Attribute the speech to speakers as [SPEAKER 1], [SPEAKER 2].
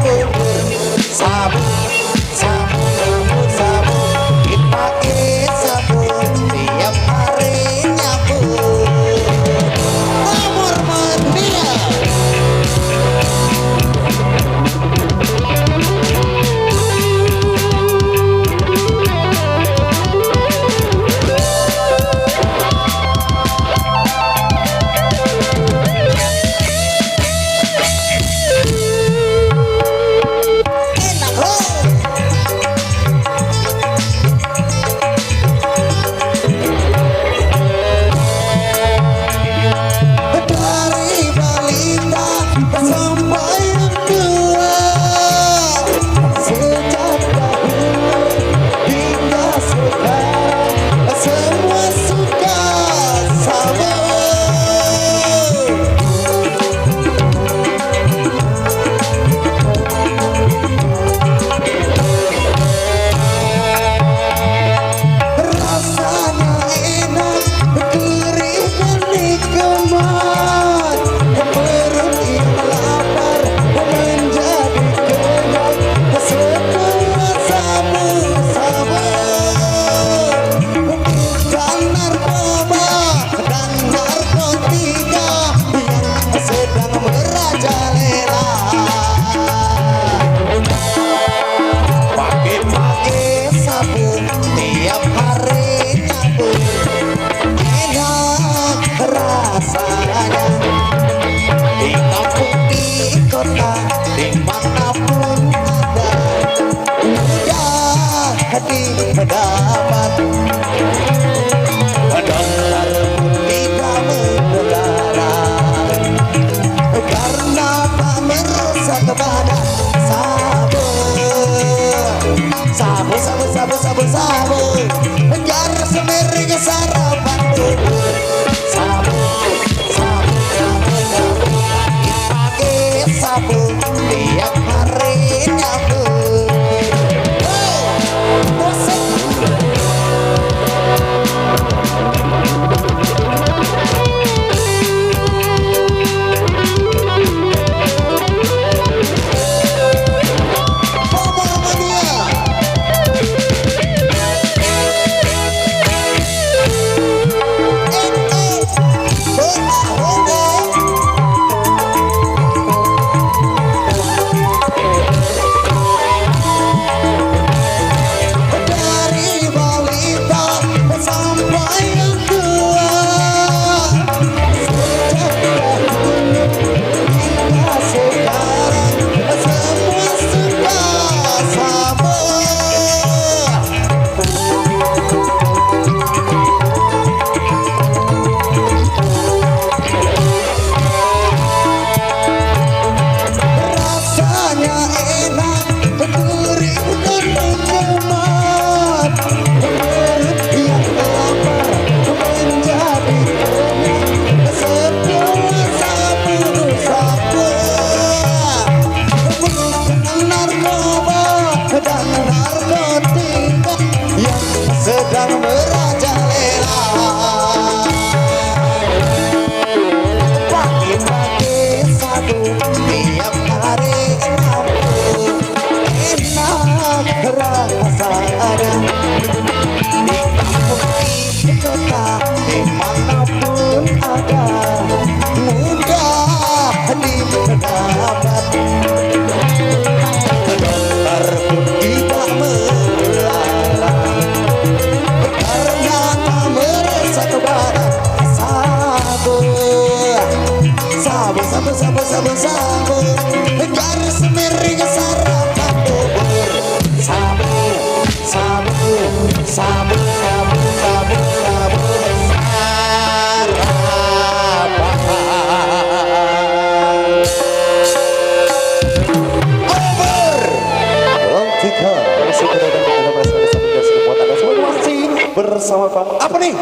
[SPEAKER 1] sabu sabu sabu dipake sabun tiap hari nyabu kamar mandinya. Dapat dolar tidak mengudara karena tak merasa kepada sabu sabu sabu sabu sabu sabu jar semeri ke sarapan bubur sabu sabu sabu sabu dipake sabu tiap hari nyabu. Sedang merajalela pagi-pagi sabu tiap hari nyabu enak rasanya di kampung di kota dimanapun ada mudah didapat dolar pun tidak melarang karena tak merasa kepada sabu sabu sabu sabu sabu sabu garis miring sarapan bubur sabu sabu sabu sabu sabu sabu sarapan over Lontika masih berada pada masa-masa menjadi kekuatan dan semua masih bersama Pak apa nih